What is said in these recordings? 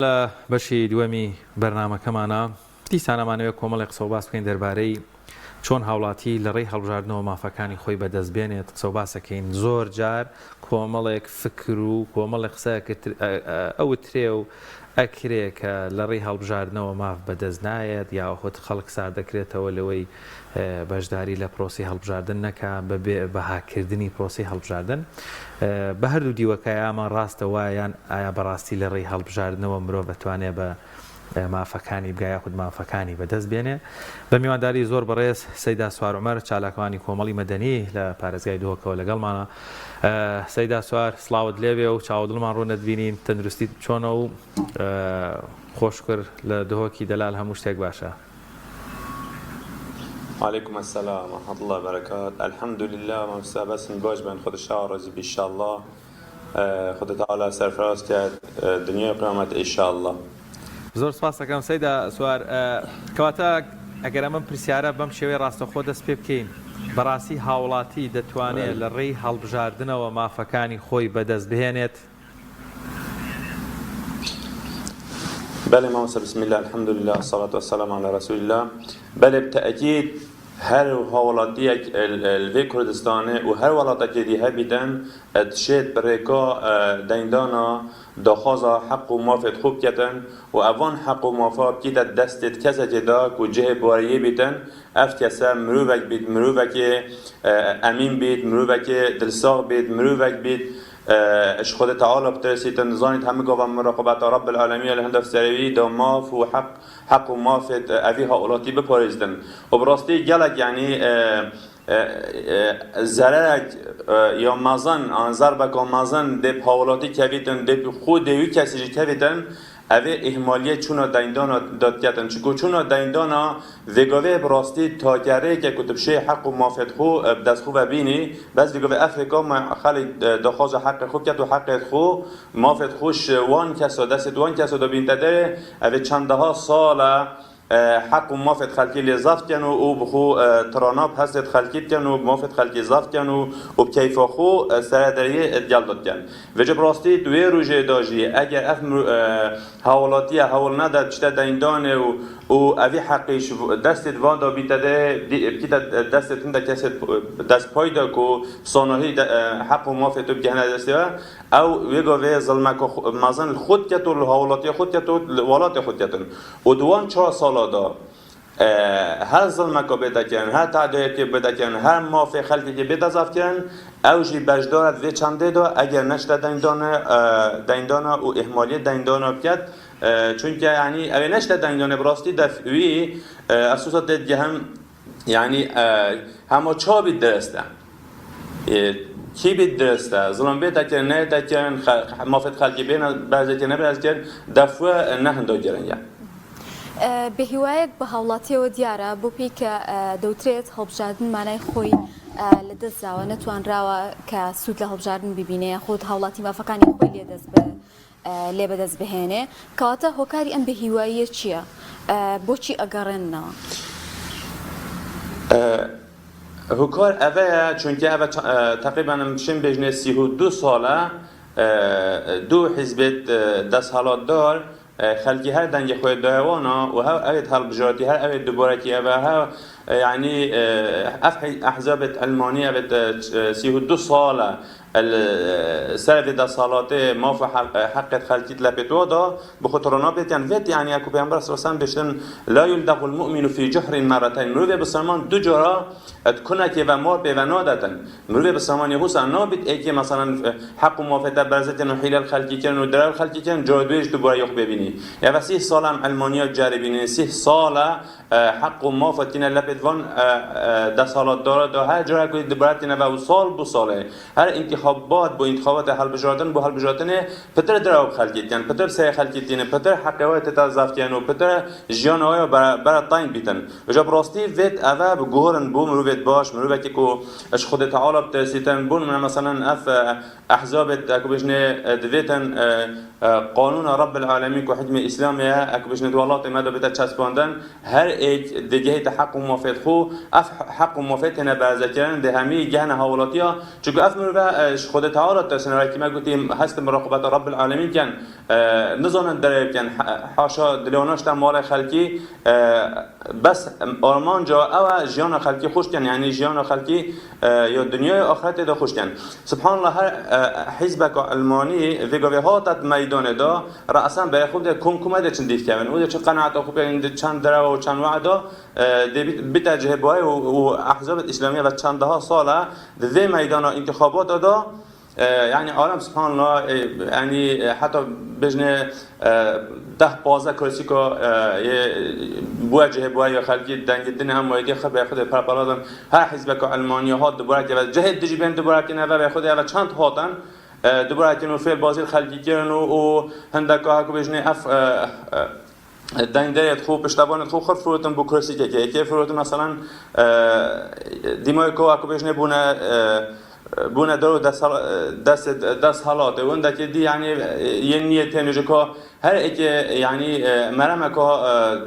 لە بەشی دووەمی بەرنامەکەمانە دیسانەمانەوێت کۆمەڵی قسە و باس بکەین دەربارەی چۆن هاوڵاتی لە ڕێی هەڵبژاردنەوە مافەکانی خۆی بەدەست بێنێت. قسە و باسەکەین زۆر جار کۆمەڵێک فکر و کۆمەڵی قسەکە ئەوترێ و ئەکرێ کە لە ڕێی هەڵبژاردنەوە ماف بەدەست نایەت یا خۆت خەڵک سار دەکرێتەوە لەوەی بەشداری لە پرۆسی هەڵبژاردن نەکا بەبێ بەهاکردنی پرۆسی هەڵبژاردن. بە هەردوو دیوەکە ئامان ڕاستە وایان ئایا بەڕاستی لە ڕێی هەڵبژاردنەوە مرۆڤ دەتوانێت بە مافەکانی بگایە خود مافەکانی بەدەست بێنێ. بە میوانداری زۆر بەڕێز سەیدا سوار عومەر چالاکەوانی کۆمەڵی مەدەنی لە پارێزگای دهۆکەوە لەگەڵمانە. سەیدا سوار سڵاوت لێبێ و چاودڵمان ڕوو نەتبینین، تەندروستی چۆنە و خۆشکر لە دهۆکی دەلال هەموو شتێک باشە. وعليكم السلام ورحمة الله وبركاته. الحمد لله ومستبسم باش بين خود الشهر رزي إن شاء الله خود تعالى سرفراز کرد دنیا قیامت إن شاء الله. زۆر سپاس دەکەم سەیدا سوار. کەواتە ئەگەر ئەمە پرسیارە بەم شێوەیە ڕاستەخۆ دەست پێ بکەین، بەڕاستی هاوڵاتی دەتوانێت لە ڕێی هەڵبژاردنەوە مافەکانی خۆی بەدەست بهێنێت؟ بله موسى بسم الله الحمد لله الصلاة والسلام على رسول الله. بله بالتأكيد هر هولاتيك الفي كردستاني وهر ولاتك دي هبيدن تشيت بريكا ديندانا دخازا حق ومافت خوب كتن وأفان حق ومافا بكيتا دستت كسا جداك وجه باريه بيتن افتكسا مروفك بيت مروفك أمين بيت مروفك دلساغ بيت مروفك بيت اش خود تعالى بترسيت نظانيت هم قوام مراقبة رب العالمين اللي هندف سريوي دا ماف وحق ومافت أفي هؤلاتي بپاريزدن وبراستي جلق يعني زرق یا مازن انظر بکن مازن دب هؤلاتی کویتن دب خود دیوی کسی جی کویتن اوه اهمالیه چونا دایندانا داد کتن چکو چونا دایندانا وگاوه براستی تاگره که کتبشه حق و مافت خو بدست خو و بینی بس وگاوه افریقا ما خلی دخواز حق خو کت و حق خو مافت خوش وان کسا دست وان کسا دا بینتده اوه چنده ها ساله حق ومافت خلقي اللي زافتينو وبخو تراناب هست خلقيتينو ومافت خلقي زافتينو وبكيف خو سردريه ديالدتين وجب راستي دوي روجه داجي اگر اف حوالاتيه حوال نده چته ديندانه و اوی حقیش دستت وادا بیتده بکیت دستت تنده کسی دست پایدا کو صانعی حق و مافت بگهنه دسته او ویگاوی ظلمک مازن خود کتو الحوالاتی خود کتو الولات خود کتن و دوان 4 سالا دا هر ظلمک بده کن هر تعدیه که بده کن هر مافی خلقی که بده زف کن او جی بجدارت وی چنده دا اگر نشته دیندانه و احمالی دیندانه بکد چون که یعنی اوه نشته دنگانه براستی دفعوی اساسات دیگه هم یعنی همه چا بید درسته کی بید درسته ظلم بید که نه دکن مافت خلقی بین بعضی که نبرز کن دفعه نه هنده گرن یا به هوایك بهاوڵاتی و دیارە بۆ پێی کە دەوترێت هەڵبژاردن مانای خۆی لەدەستراوە نەتوانراوە کە سوود لە هەڵبژاردن ببینێ خۆت هاوڵاتی مافەکانی خۆی لێ بەدەست بهێنێ کەواتە هۆکاری ئەم بەهیواییە چییە؟ بۆچی ئەگەڕێنەوە؟ هۆکار ئەوەیە چونکە ئەوە تقریبا شم بێژنێ 32 ساڵە دوو حیزبێت دەست هەڵاتدار خلقي هر دنگ خوي دايوانا وها اويد هالبجارتي هر اويد دوباركي ها يعني احزاب المانيه بت 32 ساله السبب ده صلاته ما في حق خلقي لبتوا ده بخطرنا بيت يعني فيت يعني اكو بيامبر صلى الله عليه وسلم بشن لا يلدغ المؤمن في جحر مرتين مروه بسلمان دو جرا تكون كي ومار بونادتن مروه بسلمان يهوس نابت اكي مثلا حق موافقه برزتن وحيل الخلقي كان ودرا الخلقي كان جادويش دوباره يخ ببيني يا بس 6 سال المانيا جربين 6 سال حق موافقه لبتوان ده سالات داره ده هر جرا كل دوباره و سال بو ساله هر انتخابات با انتخابات هەڵبژاردن بۆ هەڵبژاردنێ پتر دراو خەلکیتیان پتر سەیە خەلکیتینە پتر حەقەوەی تتا زافتیان و پتر ژیانەوەی بەرە تاین بیتن وجا براستی وێت ئەوە بگۆڕن بۆ مرۆڤێت باش مرۆڤێکی کو اش خود تعالی بترسیتن بون مثلا اف احزابت اكو بجنه دویتن قانون رب العالمین که حکم اسلامی اک بجند ولات ماده بده چسباندن هر ایک دیگه حق و موافق خو اف حق و موافق نه بازکن ده همی گهن حوالاتیا چون اف مرو خود تعالی تسنه که ما گفتیم هست مراقبت رب العالمین کن نزانن در کن حاشا دلیوناش تا مال خلقی بس آرمان جا او جیان خلقی خوش کن یعنی جیان خلقی یا دنیای آخرت ده خوش کن سبحان الله هر حزب علمانی ویگوی هاتت میدان دا رأسا به خود کمکمه ده چند دیف کن و ده چه قناعت خوب این چند دره و چند وعده ده بتجه بای و احزاب اسلامی و چند ها ساله ده میدان انتخابات دا يعني عالم سبحان الله يعني حتى بجنه 10-15 کرسی که بواجه بوای خلقی دنگ دن هم وایدی خب به خود پرپرادم هر حزب که علمانی ها دوباره که جهت دیجی بین دوباره که نه به خود اول چند هاتن دوباره که نوفل بازی خلقی کردن و هندک ها که بجنه اف دنگ دریت خوب پشتوانت خوب خرد فروتن بو کرسی که فروتن مثلا دیمای که بجنه بونه دو دست حالات و اون که دی یعنی یه نیت نجی که هر ایک یعنی مرمه که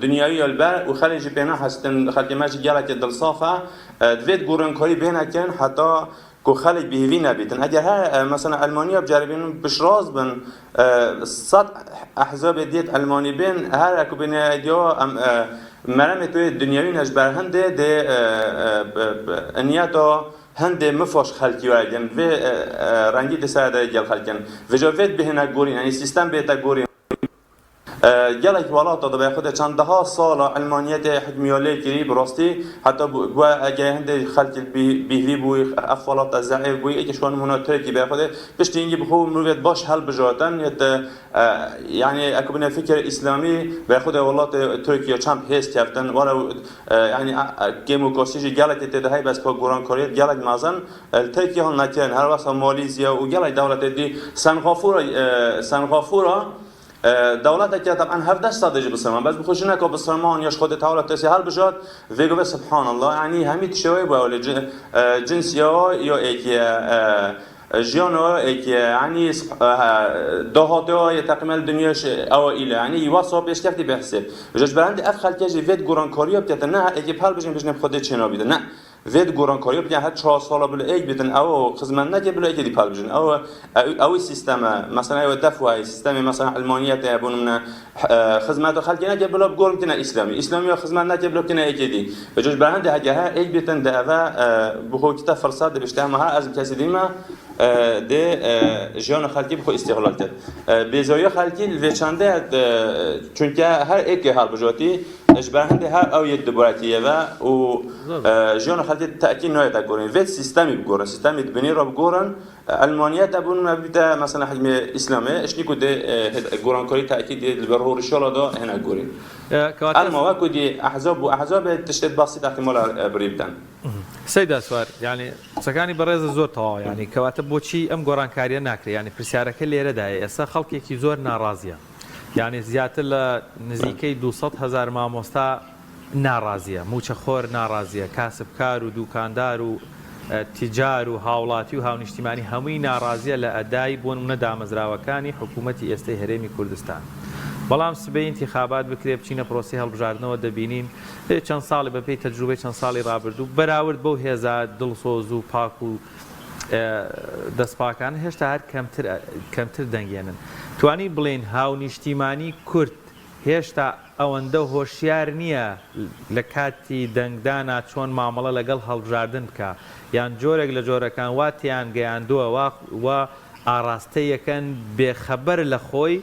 دنیایی البر و خلیجی بینه هستن خلقی ماجی گله که دل صافه دوید گورنکاری بینه کن حتی که خلق بهوی نبیتن اگر هر مثلا المانیا بجربین بشراز بن صد احزاب دیت المانی بین هر اکو بینه دیا مرمه توی دنیایی نجبر هنده ده انیتا هند مفاش خلقی وایدن و رنگی دسته جل خلقن و جوید بهنه گورین یعنی سیستم بهتا گورین جلک ولات داده به خود چند ده سال علمانیت حکمیالی کری براستی حتی با اگه هند خلق بیهوی بوی افولات ضعیف بوی ای که شون مناطقی به خود پشت اینگی بخو مروید باش حل بجاتن یعنی اکبر فکر اسلامی به خود ولات ترکیه چند هست یافتن ولی یعنی دموکراسی جلک تدهی بس با گوران کاری جلک مازن ترکیه هن نکن هر وقت مالیزیا و جلک دولت دی سنغافورا دولت که طبعا 17 صدج بسرمان بس بخوش نکو بسرمان یاش خود تعالی تسی هر بجات ویگو سبحان الله یعنی همین شوی باول جنس یا ایکی جیانو ایکی یعنی دهاته تقریبا دنیاش اوائل یعنی یواصل پیش کردی بحثه جوش برند اف خلک جوید گورانکاری بکت نه ایکی پال بجن بجن خود چنا بیده نه وید گورانکاری بکن هر 4 سال بله ایک بیتن او خدمت نکه بله ایکی دی پال بجن او سیستم مثلا او دفوعی سیستم مثلا علمانیت ابون من خدمت خلک نکه بله بگورم تنا اسلامی خدمت نکه بله تنا ایکی دی جوش برند اگه ها ایک بیتن ده و بخو کتا فرصت بشته ما ها از کسی دیما ده جان خلقی بخو استقلال کرد بیزایی خلقی وچنده چونکه هر ایک هر بجاتی اجبارهنده هر او ید دبارتیه و جان خلقی تأکید نهایت اگرین وید سیستمی بگورن سیستمی بنی را بگورن علمانیت ابون مبیده مثلا حجم اسلامه اشنی که ده گورانکاری تأکید برهور شالا دا هنه گورین اما وکو دی احزاب تشتید بسیط احتمال بریبدن سيدا سوار يعني سكاني برز زور طوا يعني كواتب بوشي ام قران كاريا ناكري يعني برسيارة كل يرد هاي اسا خلقي كي زور ناراضية يعني زيادة نزيكي 200,000 ماموستا ناراضية موچە خۆر ناڕازیە کاسبکار و دوکاندار و تجار و هاوڵاتی و هاونیشتیمانی هەمووی ناڕازیە لە ئەدای بۆ نمونە دامەزراوەکانی حکوومەتی ئێستای هەرێمی کوردستان. بەڵام سبەی انتیخابات بکرێ بچینە پرۆسی هەڵبژاردنەوە دەبینین چەند ساڵی بەپێی تەجروبەی چەند ساڵی ڕابردوو بەراورد بەو هێزە دڵسۆز و پاک و دەستپاکان هێشتا هەر کەمتر دەنگێنن. توانی بڵێن هاونیشتیمانی کورد هێشتا ئەوەندە هۆشیار نییە لە کاتی دەنگدانا چۆن مامەڵە لەگەڵ هەڵبژاردن بکە یان جۆرێک لە جۆرەکان واتیان گەیاندووە و ئاراستەیەکەن بێخەبەر لە خۆی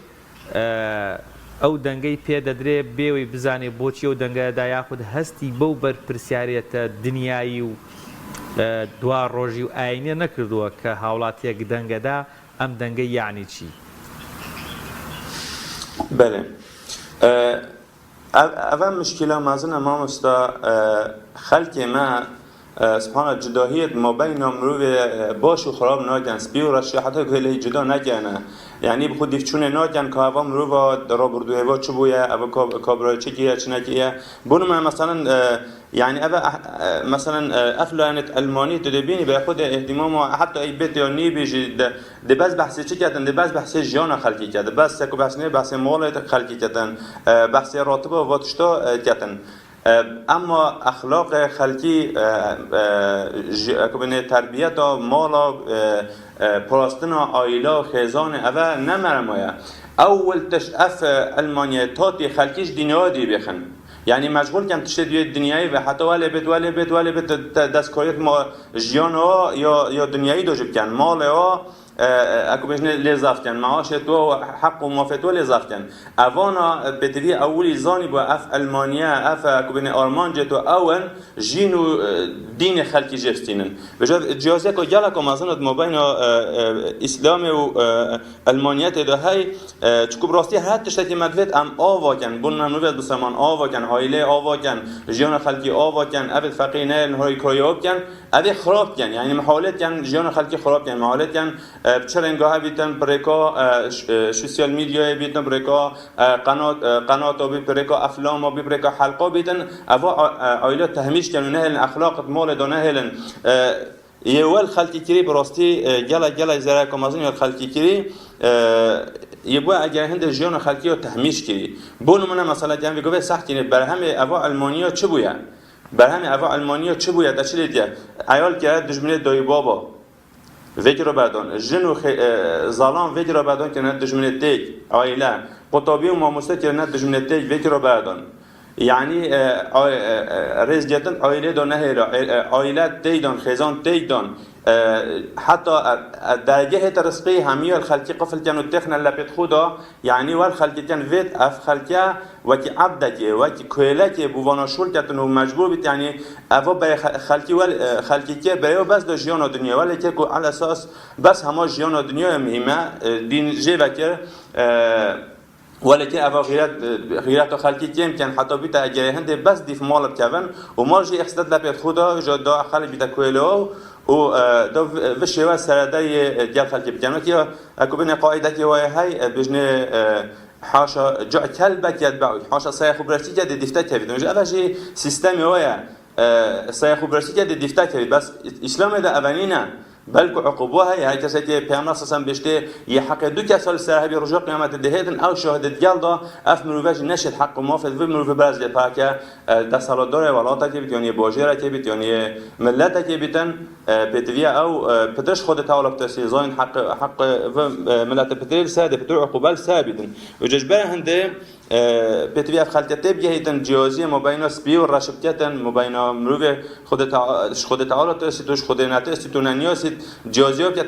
ئەو دەنگەی پێدەدرێ بێوەی بزانێ بۆچی ئەو دەنگەدا یاخود هەستی بەو بەرپرسیارەتە دنیایی و دوا ڕۆژی و ئاینە نەکردووە کە هاوڵاتیەک دەنگەدا ئەم دەنگەی یعنی چی؟ بله اول مشکل مازن امام استا خلق ما سبحان جداهیت ما بین مروف باش و خراب ناکن سپی و رشی حتی که هلی جدا نکنه یعنی بخود دیفچونه ناکن که هوا مروف را بردو هوا چه بویه او کابرای چه کیه چه نکیه بونو من مثلا يعني مثلا افلانت الماني تدبيني بياخد اهتمامه حتى اي بيت يعني بيجي ده بس بحث چه کردن ده بس بحث جانا خلقی کرده بس سکو بحث نه بحث مال خلقی کردن بحث راتبه و واتشتا کردن اما اخلاق خلقی اکبر تربیت مالا پراستنا آیلا خیزان اول نمرمایه اول تشاف المانیا تاتی خلقیش دنیا دی بخن یعنی مشغول کم تشت دوی دنیایی و حتی ولی بد دستکاریت ما جیانا یا دنیایی دوجب کن مال ها اكو بيجنا لزاف كان معاش تو حق وموافقته لزاف كان اوانا بتري اولي زاني بو اف المانيا اف اكو بين ارمان جتو اون جينو دين خلقي جفتينن بجد جوازك جالك مازنت ما بين اسلام و المانيا ده هي چكو براستی هر تشتي مدوت ام آوا كان بون نوبت بسمان آوا كان عائله آوا كان جيان خلقي آوا كان ابد فقينه نهاي كريوب كان ابي خراب كان يعني محاولات كان جيان خلقي خراب كان محاولات كان بچرنگاه بیتن برکا سوشال میدیا بیتن برکا قنات و برکا افلام و برکا حلقه بیتن اوا عائله تهمیش کنن نه اخلاق مال دانه هلن یول خلقی کری براستی گلا زرا کمازن یول خلقی کری یبوا اگر هند جیان خلقی رو تهمیش کری بون من مثلا جام بگو سخت اینه بر هم اوا المانیا چه بویا بر هم اوا المانیا چه بویا داشته دیگه عیال کرد دشمن دای بابا ویکرو بعدان جن و زالان ویکرو بعدان که نه دشمن تیک عائله قطابی و ماموسته که نه دشمن تیک ویکرو بعدان یعنی رئیس جتن عائله دان نه عائله تیدان خزان تیدان حتى درجه رزقي همية الخلقي قفل كانوا تخنا اللي بتخودا يعني والخلقي كان فيت اف خلقيا وكي عبدك وكي كويلك بوانا شول كتنو مجبور بت يعني افا بري خلقي والخلقي كي بريو بس دو جيانا دنيا ولا كيكو على اساس بس هما جيانا دنيا مهمه دين جي بكر ولكن افا غيرات خلقي كيم كان حتى بيتا اجرهند بس دي في مال بكفن وما جي اخستد لبيت خودا جا دا خلق بيتا كويلو و دو وشوا سردای دیال خلقی بکنم که اكو بین قاعده که وای هی بجنه حاشا جا کلبک یتبعو حاشا سایخو برسی که دیفتا کردن جو اولی سیستمی وای سایخو برسی که دیفتا کرد بس اسلام ده اولینه بلکه عقوبه هی کسی که پیامبر صلی بشته یه حق دو کسال سرهبی رجوع قیامت دهیدن او شهادت گلدا اف مروج نشد حق موافق و مروج برز پاکه دستالات داره ولاتا که بیتونی باجره که بیتونی ملت که بیتن پتویا او پدرش خود تعالی تسیزاین حق و ملت پتریل ساده پتر عقوبه ثابتن و ججبه هنده پتویا خلقته بگهیدن جیازی مبین سپی و رشبکتن مبین مروج خود تعالی تسیتوش خود نتسیتون نیاست جازیاب که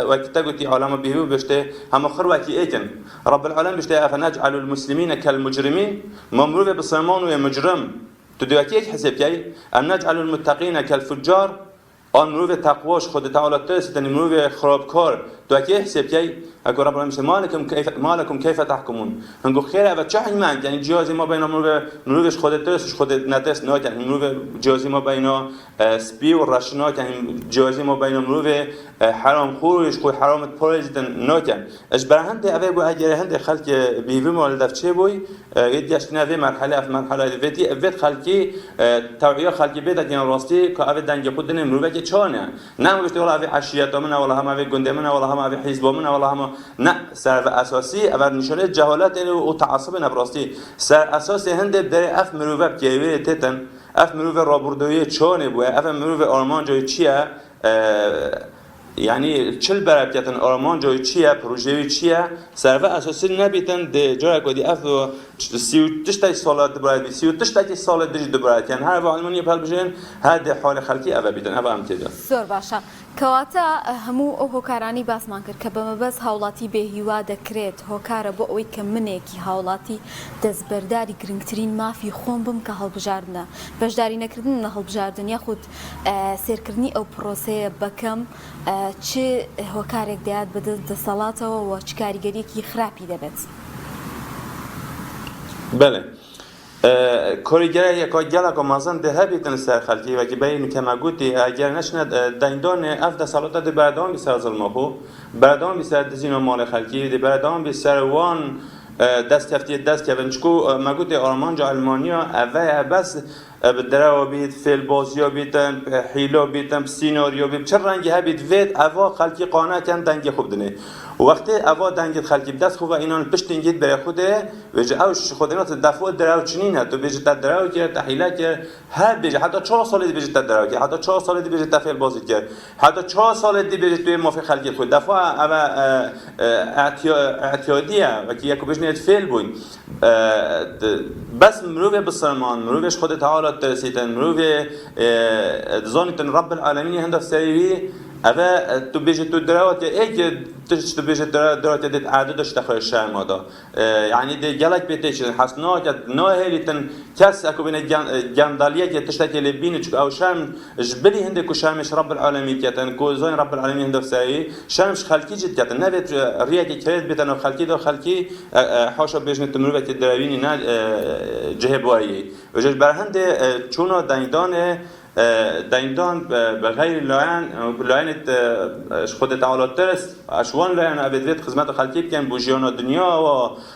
وقتی تقولي عالم بيهو بشته هم آخر وقتی ایکن رب العالم بشته افنجعل المسلمين كالمجرمين ممروف بصمان و مجرم تدوكي ایک حساب کی ان نجعل المتقين كالفجار آن مروف تقواش خود تعالی ترسیدن مروف خرابکار دوكي حساب کی اگه رب العالمین مالکم کیف تحکمون هنگو خیر اول چه ایمان یعنی جازی ما بین مروفش خودت ترسش خودت نترس نه یعنی مروف جازی ما بین سپی و رشنا یعنی جازی ما بین مروف حرام خورش خود حرامت پرزیدن نه یعنی اش برهند اوه بو اگر هند خلق بیوی مولد چه بوی گشت نه مرحله اف مرحله ویتی ویت خلقی توعیه خلقی بده که راستی که اوه دنگ خود نه مروف که چانه نه گفته ولی اوه عشیرت من ولی هم اوه گنده من ولی هم اوه حزب من ولی هم نه سر اساسی اول نشانه جهالت و تعصب نبراستی سر اساسی هند در اف مروه بکیوی تتن اف مروه رابردوی چانه بوه اف مروه آرمان جای چیه یعنی چل برکتن آرمان جای چیه پروژه چیه سر اساسی نبیتن ده جای کدی اف 38 سال دبرای 38 سال دیگه دبرای یعنی هر علمانی پل بجن هر حال خلقی اول بیتن اول امتیاز زور باشه کواتا همو او هوکارانی باس مان کرد که بمبز هاولاتی به هیوا دکرێت هۆکارە بۆ ئەوەی کە منێکی هاوڵاتی دەستبەرداری گرنگترین مافی خۆم بم کە هەڵبژاردنە بەشداری نەکردن لە هەڵبژاردن یاخود سێرکردنی ئەو پرۆسەیە بەکەم چ هۆکارێک دەیات بەدەست دەسەڵاتەوە و چ کاریگەریەکی خراپی دەبێت. بله کارگره یک گله که مازن ده هبیتن سر خلکی و که بین که مگوتی اگر نشند دایندان افت سالات ده بردام بسر ظلم خو بردام بسر دزین مال خلکی ده بردام بسر وان دست هفتی دست که ونچکو مگوتی آلمانجا آلمانیا اوه بس بدرا بید فیل بازیا بیتن حیلا بیتن سیناریو بیت چه رنگی هبید وید اوا خلکی قانع کن دنگ خوب دنه وقتی اوا دنگ خلکی بدست خوب و اینان پشت اینگید برای خوده وجه اوش خودنات دفعه درو چنینه تو بیجت درو که تحیله که هر بیجه حتی 4 سال دی بیجت درو که حتی 4 سال دی بیجت فیل بازی که حتی 4 سال دی بیجت توی مافی خلکی خود دفعه اوا اعتیادیه و که یکو بجنید فیل بوین بس مروه بسرمان مروهش خود تعالی ترسیتن مروه زانیتن رب العالمین هندف سریوی اما تو بیشتر تو درات ایک تو بیشتر درات دید عددش تخوی شرم دا یعنی دی جلک بیتیش حسنا که نه هلیتن کس اکو بین جندالیه که تشتکی لبینه چون او شرم جبلی هنده کو شرمش رب العالمین کتن کو زين رب العالمین هنده سعی شرمش خلقی جد کتن نبید ریه که کرد بیتن و خلقی دا خلقی حاشا بیشتر تمروه که دروینی نه جهب وایی وجه برهنده چونو دایندان به غیر لاینت خود تعالی ترس اشوان لاین ابدیت خدمت خلقی کن بوجیان دنیا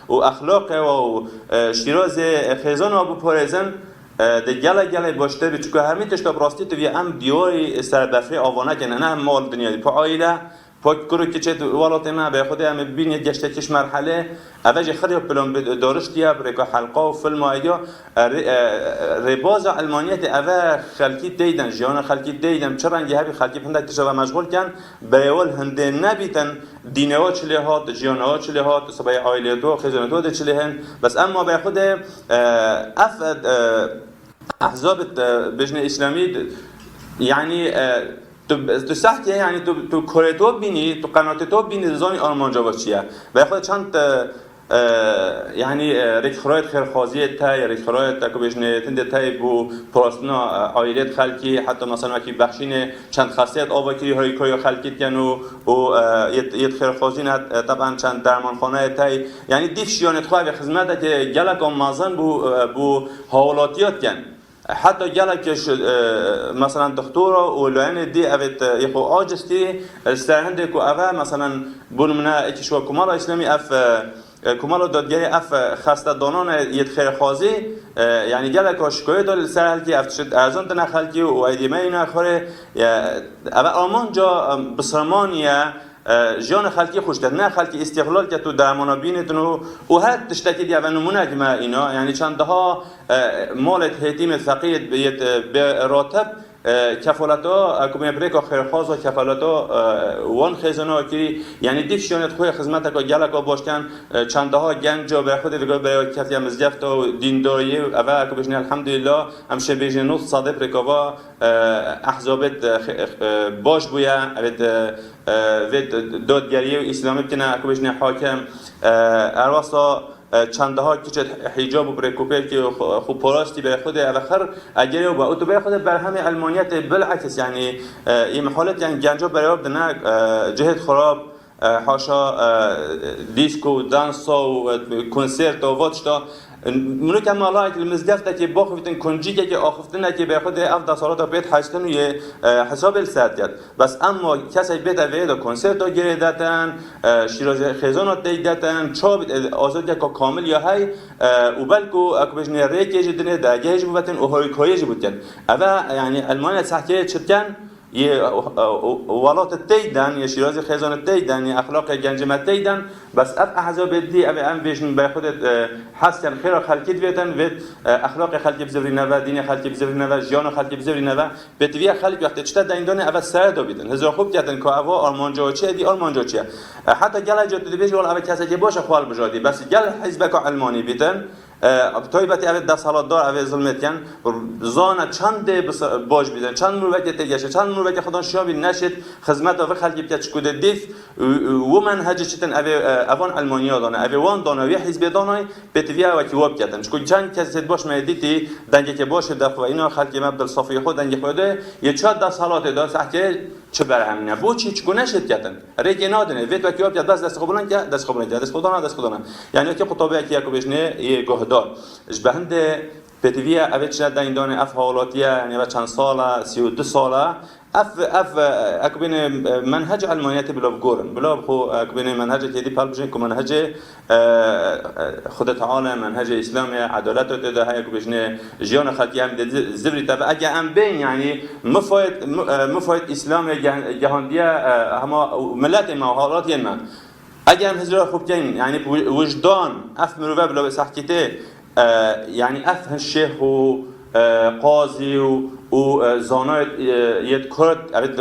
و اخلاق و شیراز خیزان و ابو پارزن ده گله باشته بی چون همین تشتا براستی تو ام دیوری سر بفری آوانه کنه نه مال دنیا پا عائله پاک کرو که چه ولات ما به خود هم ببینید گشته کش مرحله اوج خری پلان دارشتیه برای حلقه و فیلم آیا رباز علمانیت اوه خلقی دیدن جان خلقی دیدن چه رنگی هبی خلقی پندک تشوا مشغول کن برای هنده نبیتن دینها چله هات جانها چله هات سبای عائله تو خزانه تو چله هن بس اما به خود احزاب بجن اسلامی یعنی تو سخته یعنی تو کورتو بینی تو قنات تو بینی زانی آلمانجا باشیه و خود چند یعنی ریخرایت خیرخوازی تای ریخرایت تا کوبیشنه تند تای بو پراستنا عائلت خلکی حتی مثلا کی بخشین چند خاصیت آواکی های کوی خلکیت کنو و یت خیرخوازی نه طبعا چند درمانخانه تای یعنی دیفشیانت خواه خدمت که گلک مازن بو حوالاتیات کن حتی گلکش مثلا دکتر و لاین دی اوت یخو آجستی استرهنده کو اوه مثلا بونمنا اکشوا کمال اسلامی اف کمال دادگری اف خسته دانان یت خیرخوازی یعنی گلک شکایت دل سر هلکی اف شد ارزان تن خلکی و ایدیمه اینا خوره اوه آلمان جا بسرمانیه جان خلقی خوش داد نه خلقی استقلال که تو درمانا بینتون و هر تشتکی دیگه نمونه که ما اینا یعنی چندها مالت هیتیم فقید به راتب کفالتا کمی بریک خیرخواز و کفالتا وان خزانه کی یعنی دیفشونت خوی خدمت کا گلک باشکن چندها گنج به خود دیگه برای کسی مزجفت و دینداری اول که بشن الحمدلله همشه بیشتر نص صادق رکوا احزابت باش بویا وید دادگری و اسلامی بکنه که بشن حاکم ارواسا چندها کیچه حجاب و برکوپر که خوب پراستی به خود آخر اگری و با او تو به خود بر همه علمانیت بالعکس یعنی این حالت یعنی گنجا برای بدن جهت خراب حاشا دیسکو دانس و کنسرت و واتشتا منو که مالای که مزدفته که باخفتن کنجی که آخفتن که به خود افضل سالات بیت حسن یه حساب الساعت کرد بس اما کسی بیت اوید کنسرت ها گریدتن شیراز خیزانات دیدتن چاب آزاد که کامل یا های و بلکو اکبشنی ریکی جدنه داگهش بودن و هایکایش بودن اما یعنی المانیا سحکه چتکن یه ولات تیدن یه شیراز خیزان تیدن یه اخلاق گنجمت تیدن بس اف احزاب دی او ام بیشن به خودت حسن خیر خلقیت بیتن و اخلاق خلقی بزوری نوا دین خلقی بزوری نوا جان خلقی بزوری نوا بتوی خلق وقت چت دایندان اول سر دو بیتن هزار خوب کردن که اوا آلمانجا چه دی آلمانجا چه حتی گل جات دی بیش ول اول کسی که باشه خال بجادی بس گل حزب علمانی بیتن تایبتی اوه دستالات دار اوه ظلمت کن زانه چند باش بیدن چند مروت تگشه چند مروت خدا شابی نشد خدمت اوه خلقی بکت چکوده دیف و منهج چتن اوان علمانیا دانه اوه وان دانه وی حزب دانه بتویه و کیواب کتن چکو چند کسی باش میدیتی دنگه که باشه دفعه اینا خلقی مبدل صافی خود دنگه خوده یه چند دستالات دار سحکه چه برهم نه بو چی چکو نشد کتن ریگی نادنه ویت و کیواب کت بس دست خبرن که دست خبرن دست خدانا یعنی که خطابه که یکو بشنه یه گهد دار اش به هنده پتیویا اوت شد دایندان اف حالاتیه یعنی و چند ساله 32 ساله اف اكبين منهج علمانيات بلا بقورن بلا بخو اكبين منهج تدي بالبجن كمنهج خد تعالى منهج اسلامي عدالت تدا هي كبجن جيون خطيام زبري تبع اجا ام بين يعني مفايد اسلامي جهانديه هما ملات ما حالات ما اجا ام هزار خوب كاين يعني وجدان اف مروه بلا بصحكته يعني اف الشيخ قاضي و زانای یه کرد اوید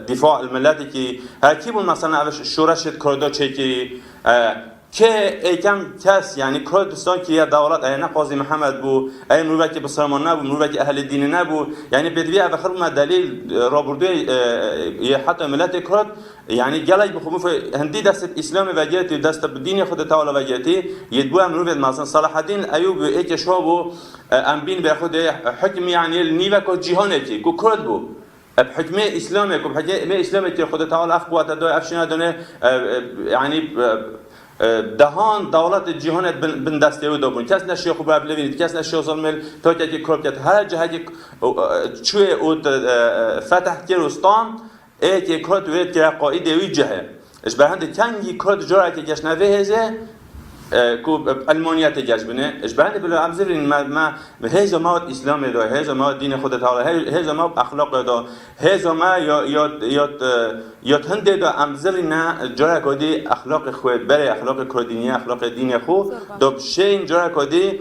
دفاع الملتی که هرکی بود مثلا اوش شورش کردا چکی که ایکم کس یعنی کردستان که یه دولت نه قاضی محمد بو ای مروه که بسرمان نبو مروه که اهل دین نبو یعنی بدوی اواخر ما دلیل رابردوی یه حتی ملت کرد يعني جالج بخوف هندي دست الإسلام وجهتي دست بدين خد تعالى وجهتي يدبوا مروه مثلا صلاح الدين أيوب إيك شابو أمبين بياخد حكم يعني النيفا كجهانتي ككرد بو بحكم إسلامي بحكم إسلامي خد تعالى أفقوة ده أفشنا دونه يعني دهان دولت جهان بن دسته و دابون کس نشی خوب ببینید کس نشی ظلمل تا که کرد کرد هر جهتی چوی او فتح کردستان که کرد وید که قائد وی جهه اش به هند کنگی کرد جرأت که جشن وهزه کو المانیات جاش بنه اش به هند بلو عمزرین ما هزا ما اسلام دا هزا ما دین خود تعالی هزا ما اخلاق دا هزا ما یا هند دا عمزرین جرأت کدی اخلاق خود بره اخلاق کردینی اخلاق دین خو دو شین جرأت کدی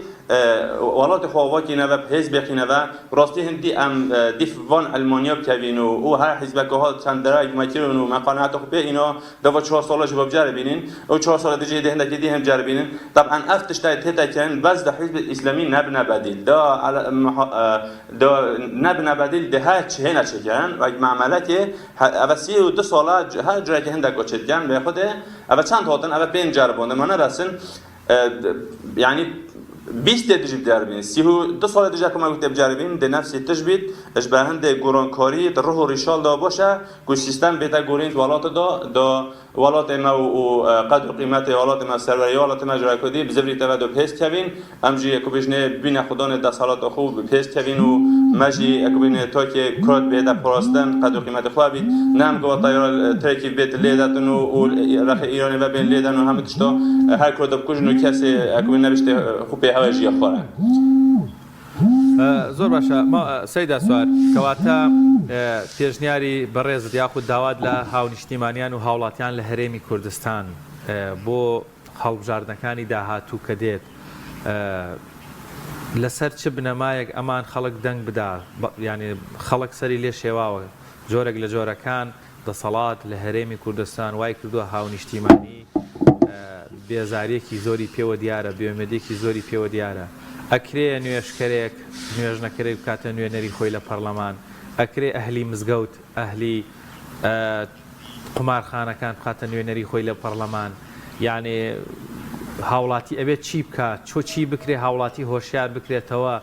ولات خواهی نه و حزب خینه و راستی هندی ام دیفوان المانیا بکوینو او هر حزب که ها چند درای مکرون و مقانعت خوبه اینا دو 4 ساله شباب جربینین او 4 سال دیگه ده هندکی دی هم جربینین طبعا افتش تا کن وزد حزب اسلامی نبنه بدیل دا نبنه بدیل ده ها چه نه چکن و معامله که اول 32 ساله هر جایی که هندک چکن به خود اول چند هاتن اول 5 جربونده من رسن يعني 20 تجربه جربين 32 سال دیگه که ما گفتم جربین ده نفس تجربه اشبه هند گورانکاری در روح و ریشال دا باشه که سیستم بیت گورین ولات دا ولات ما و قدر قیمت ولات ما سروری ولات ما جرای کدی بزبری تو دو پیس کوین امجی کوبجنه بین خدان د سالات خوب پیس کوین و ماجی کوبینه تا که کرد بیت پراستن قدر قیمت خوب بید نام گو طیار ترکی بیت لیداتن و رخ ایرانی و بین لیدن و همه تشتا هر کرد بکوجنو کسی کوبینه نبشته خوب هواجی خوره زۆر باشە ما سەیدا سوار کەواتە پێشنیاری بەڕێزت یاخود داوات لە هاونیشتیمانیان و هاوڵاتیان لە هەرێمی کوردستان بۆ هەڵبژاردنەکانی داهاتوو کە دێت لەسەر چ بنەمایەک ئەمان خەڵک دەنگ بدا ینی خەڵک سەری لێ شێواوە جۆرێک لە جۆرەکان دەسەڵات لە هەرێمی کوردستان وای کردووە هاونیشتیمانی بێزاریەکی زۆری پێوە دیارە بێومێدێکی زۆری پێوە دیارە ئەکرێ نوێشکەرێک نوێژنەکەرێک بکاتە نوێنەری خۆی لە پەرلەمان ئەکرێ ئەهلی مزگەوت ئەهلی قمارخانەکان بخاتە نوێنەری خۆی لە پەرلەمان یعنی هاوڵاتی ئەبێت چی بکات چۆ چی بکرێ هاوڵاتی هۆشیار بکرێتەوە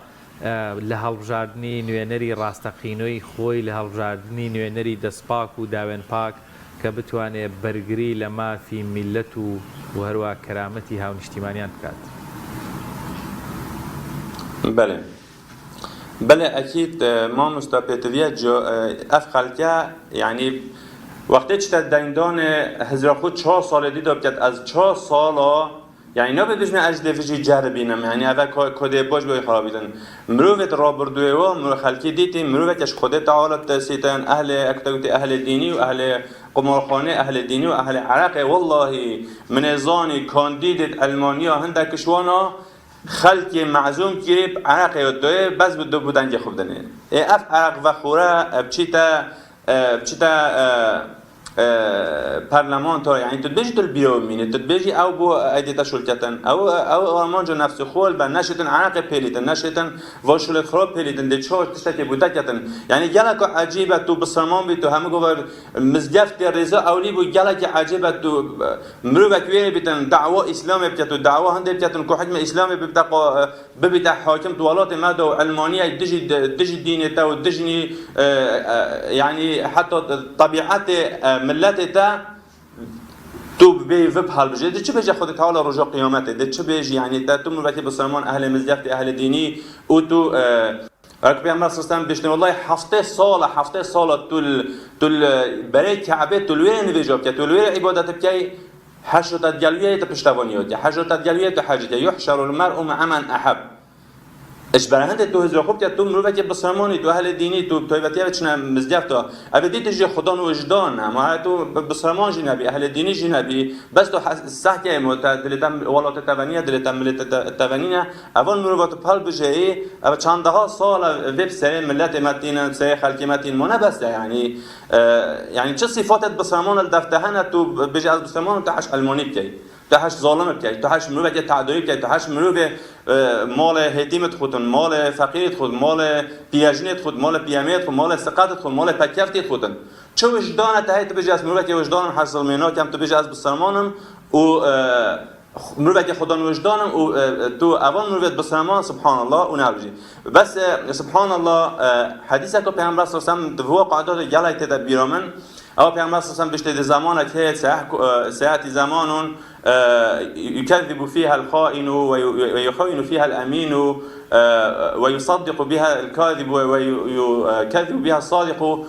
لە هەڵبژاردننی نوێنەری ڕاستەقینۆی خۆی لە هەڵبژاردننی نوێنەری دەستپاک و داوێن پاک کە بتوانێت بەرگری لە مافی میلەت و هەروە کەرامەتی هاونیشتیمانیان بکات. بله اكيد ما مستبيتوية افقلكه يعني وقتی چه دندان هزار خود 4 سال دیدم که از 4 سال يعني نه بدون اجدفجی جربینم يعني اول کد باش به خرابیدن مروت رابردوی و مرو خلکی دیدیم مروت اش خود تعالی تسیتن اهل اکتوت اهل دینی و اهل قمارخانه اهل دینی و اهل عراق والله من زانی کاندید المانیا هندک شوانا خلق معزوم کیب عراق یادوه بس بدو بودن که خوب دنه اف عراق و خوره بچیتا پارلمان تا یعنی تدبیجی تل بیرونینه تدبیجی او بو ایدیتا شلکتن او آلمانجا نفس خول بر نشتن عراق پیلیتن نشتن واشول خراب پیلیتن ده چهار تشتی بوده کتن یعنی گلک عجیبه تو بسرمان بی تو همه گوور مزگفت رضا اولی بو گلک عجیبه تو مروت ویری بیتن دعوا اسلام بکتو دعوا هنده بکتن که حکم اسلام ببیتا حاکم دوالات ماده و علمانیه دجی دینتا و دجنی يعني حتى طبيعت ملت تا تو به وب حال بجه ده چه بجه خود تعالی رجا قیامته ده چه بجه یعنی ده تو مروتی بسلمان اهل مزدفت اهل دینی او تو رک پیامبر سستم بشنه والله هفته سال تول برای کعبه تولویر نویجاب که تولویر عبادت بکی حشرت جلویه تپشتوانیات حشرت جلویه تحجت یحشر المرء مع من احب اش برهند تو هزار خوب که تو مروتی بسلمانی تو اهل دینی تو تویبتی بچنه مزدفت ابدی تجی خدا و وجدان اما تو بسلمان جنبی اهل دینی جنبی بس تو صح مت دلتم ولات توانیه دلتم ملت توانیه اول مروت پال بجه اب چند ها سال وب سر ملت متین سر خلق متین مونه بس يعني چه صفات بسلمان الدفتهنه تو بجه از بسلمان تحش المانی کی تحش ظالم کی تحش مروت تعدی کی تحش مروت مال هتیمت خودن مال فقیرت خود مال پیاجنت خود مال پیامیت خود مال سقاطت خود مال پکفت خودن چه وجدان تهیت بجه از مروت وجدان حاصل مینا کم تو بجه از بسلمانم و مروت خودان وجدانم و تو اول مروت بسلمان سبحان الله و نبجی بس سبحان الله حدیثه که پیامبر صلی الله علیه و آله قاعده جلای تدبیر من او پیامبر صلی الله علیه و آله بشته زمانه که ساعت زمان يكذب فيها الخائن ويخون فيها الأمين ويصدق بها الكاذب ويكذب بها الصادق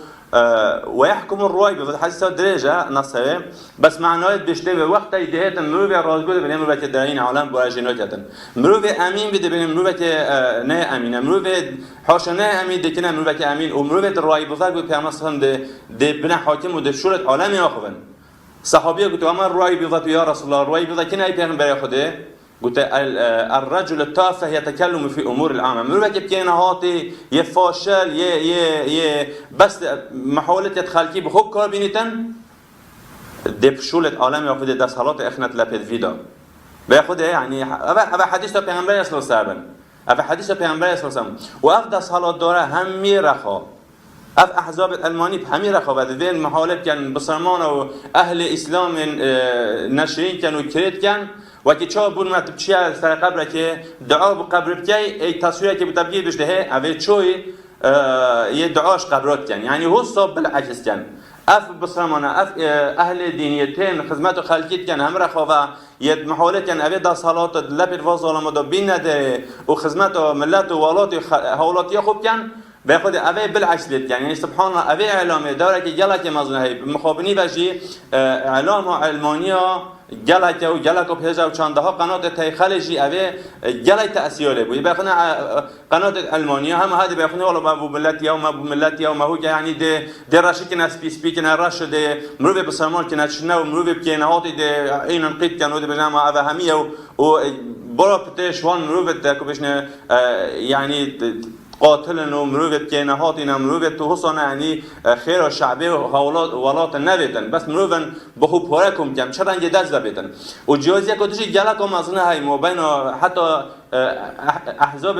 ويحكم الرواي بفضل حديث درجة نصه بس معناه بيشتبه وقت يدهت مروي رازقود بين مروي كدارين عالم براجيناتن مروي أمين بده بين مروي نه أمين مروي حاش نه أمين دكنا مروي أمين ومروي الرواي بفضل كأنه صهم ده بنا حاكم وده شورة عالم يأخذن صحابيه قلت امر رأي بيضة يا رسول الله رأي بيضة كنا اي پیغمبر خدا قلت الرجل التافه يتكلم في امور العامه مروي كينا هاتي يفاشل ي بس محاوله تخلقي بخوب کار بینیتن دب شولت عالم ياخذ ده صلاه اخنت لپد فيدا بياخذ يعني ابا حديث پیغمبر صلی الله علیه و ابا حديث پیغمبر صلی الله علیه و افضل صلاه داره هم میرخا اف احزاب المانی همین رخابت دین محالف کن بسلمان و اهل اسلام نشرین کن و کرد کن و که چه بون متب چیه سر قبر که دعا به قبر بکی ای تصویری که بتبگیر بشته هی اوه چوی یه دعاش قبرات کن یعنی هو صاب بالعکس کن اف بسلمان اف اهل دینیتین خدمت و خلقیت کن هم رخابه یه محالف کن اوه دا صلات لپید و ظالم دا بین نداره و خدمت و ملت و ولات حولاتی خوب کن بخود اوه بالعکس لید یعنی سبحان الله اوه اعلامه داره که گلک مزنه مخابنی بجی اعلام علمانیا گلک و گلک و پیجا و چانده ها قنات تایخالجی اوه گلک تأثیره بود بخونه قنات علمانیا هم هادی بخونه والله ما بو ملتی و ما بو ملتی و ما هو یعنی ده راشی که نسپی که نراش ده مروی بسلمان که نشنه و مروی بکنه هاتی ده این انقید کنه ده بجامع اوه همیه و برا پتشوان مروی ده که بشنه یعنی قاتل و مروت که نهاتی مروت تو حسن یعنی خیر و شعبه و ولات نبیدن بس مروتن به خوب پاره کم کم چرا انجا دست ببیدن و جوازی کدوشی گله کم از نه های مبین حتی احزاب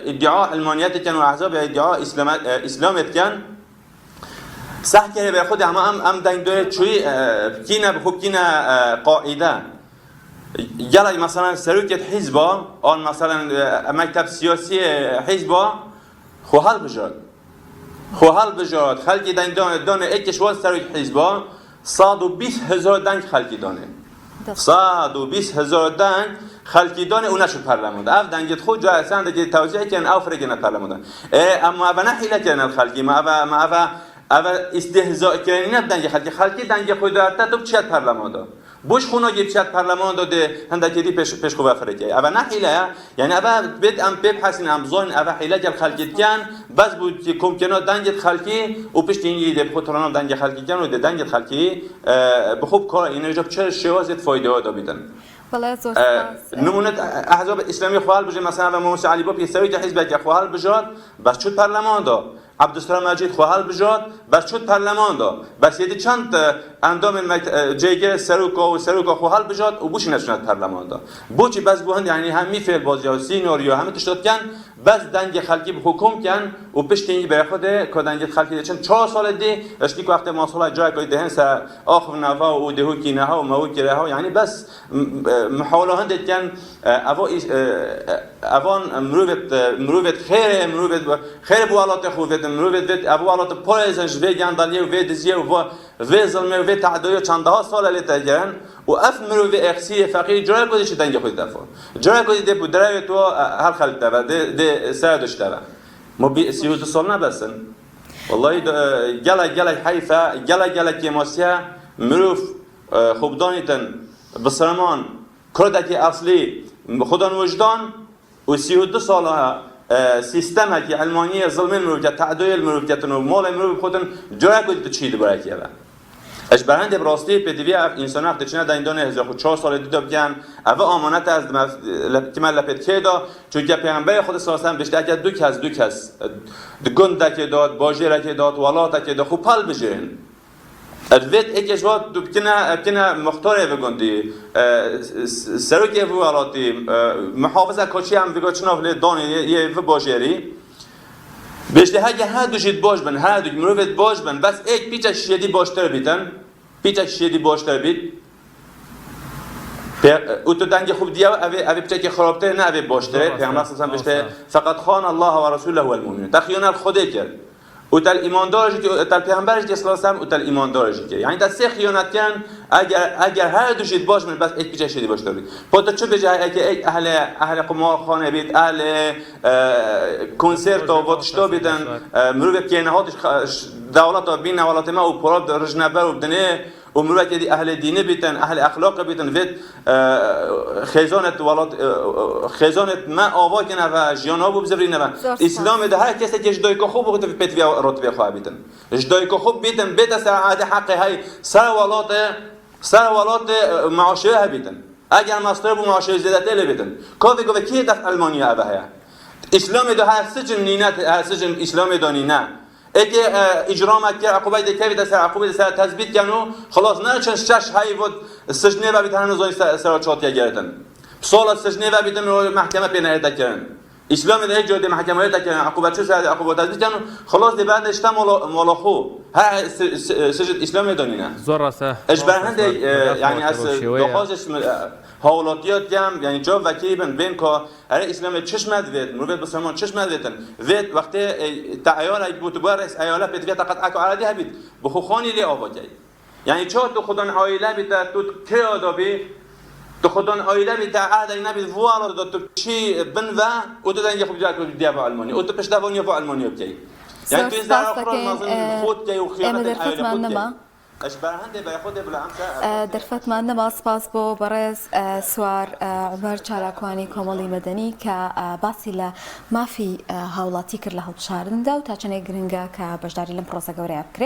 ادعاء علمانیت کن و احزاب ادعاء اسلامیت کن صح که به خود هم دین دوره چوی کینه بخوب کینه قاعده جلای مثلا سروکت حزبا آن مثلا مکتب سیاسی حزبا خوحال بجارد خلقی دانه اکش وال سروک حزبا 120,000 دنگ خلقی دانه 120,000 دنگ خلقی دانه اونشو پرلمونده اف دنگت خود جای اصلا که توضیح کن او فرگنه پرلمونده اما اوه نحیله کن الخلقی ما اوه استهزاء کنی دنگ خلقی دنگ خود دارده تو چیت پرلمونده بوش خونا گیب چت پارلمان داده هندکی پیش خوب افریقی. اول نه حیله یعنی اول بید ام بحثین ام زون اول حیله جل خلقیت کن بس بود که ممکنه دنگت خلقی و پیش اینی ده بخوترانم دنگ خلقی کن و ده دنگت خلقی بخوب کار اینا جاب چه شوازت فایده ها دابیدن. نمونه احزاب اسلامی خوال بجه مثلا موسی علی بابی سویت حزب که خوال بجاد بس چود پارلمان دا عبدالسلام مجید خوال بجاد بس چود پارلمان دا بس یه چند اندام جیگه سروکا خوال بجاد و بوش نشوند پارلمان دا بوچی بس بوهند یعنی همی فعل بازی و سیناریو همه تشداد کن بس دنگ خلقی به حکم کن و پشت اینی برای خوده که دنگ خلقی چند 4 سال دی اشتی که وقت ماسولا جای که دهن سر آخر نوا و دهو کی نها و مو کی رها یعنی بس محاوله هند کن اوان مروت خیر بوالات خوبت بيت مروفت بيت ابو على بوليزنج في جانداليه وفي دزيه وفي ظلمه وفي تعديه چندها سال لتجن واف مروف اخسي فقير جرا كودي شي دنج خود دفع جرا كودي دي بدراي تو هر خلت دفع دي سادش دفع مو بي سيود صلنا بس والله جلا حيفا جلا كيماسيا مروف خوبدانيتن بسرمان كردكي اصلي خدان وجدان و 32 سالها سیستم که علمانی ظلم مروف که تعدیل مروف که تنو مال مروف خودن جای کدی چید برای کیه اش برند براستی پدوی انسان وقت چنه دایندان 1400 سال دیده بگن اوه امانت از که من لپت که دا چون که پیغمبر خود صلی الله علیه و آله بهش دو کس گند که داد باجر که داد ولات که داد خوب پل بجرن الفيت ايش وقت بكنا مختار في قندي سرقة في ولاتي محافظة كوشي هم في كوشنا في داني في باجري بيشته هادو جد باش بن هادو مروفت باش بن بس ایک پیچش شدی باشتر بیتن پیچش شدی باشتر بیت او تو دنگ خوب دیا اوی پیچه خرابتر نه اوی باشتره پیامبر صلی الله علیه و آله فقط خان الله و رسوله و المؤمنون تخیانت خود کرد او تل ایماندارش که تل پیامبرش که صلی الله علیه و آله او تل ایماندارش که یعنی تا سه خیانت کن اگر هر دو شد باش من بس ایک پیچه شدی باشتر بیت پس چه بجای که ایک اهل قمارخانه بیت اهل کنسرت و باتشتا بیتن مروف که نهادش دولت و بین ولات ما و پراد رجنبه و بدنه و مروف که اهل دینه بیتن اهل اخلاق بیتن وید خیزانت ولات خیزانت ما آوا کنه و جیانا بو بزرینه و اسلام ده هر کسی که جدای که خوب بوده پیت ویا رتبه خواه بیتن جدای که خوب بیتن بیت سر عاده حق های سر ولات معاشره بیتن اگر مصدر بو معاشره زیادت ل بیتن کافی گفت کی دست المانیا ابه اسلام ده هر سجن نینات هر سجن اسلام دانینا اگه اجرام کرد عقوبه دکوی دست عقوبه دست تثبیت کنو خلاص نه چون شش های بود سجنه و بیتن نزای سر چاتیا گرفتن سال سجنه و بیتن محکمه پینه دکن اسلام ده جوده محکمه دکن عقوبه چه سر عقوبه تثبیت کنو خلاص ده بعد اشتم ملاخو ها سجن اسلام دانینا زورسه اجبارند یعنی از دخواستش حالاتیات جام یعنی جا وکی بین که اره اسلام چشمت وید مروت بسرمان چشمت ویدن وید وقتی تعیال بود بارس ایاله بید وید تقط اکو عادی هبید بخو خانی لی آواجی یعنی چه تو خودن عائله بیت تو که آدابی تو خودن عائله بیت عادی نبید وارد داد تو چی بن و تو دنگ خوب جاکو دیاب علمانی او تو پشتوانی و علمانی بکی یعنی تو این در آخر نازن خود کی و خیانت عائله خود کی دەرفەتمان نەما سپاس بۆ بەڕێز سوار عومەر چالاکوانی کۆمەڵی مەدەنی کە باسی لە مافی هاوڵاتی کرد لە هەڵبژاردندا و تا چەندێک گرنگە کە بەشداری لەم پرۆسە گەورەیە بکرێت.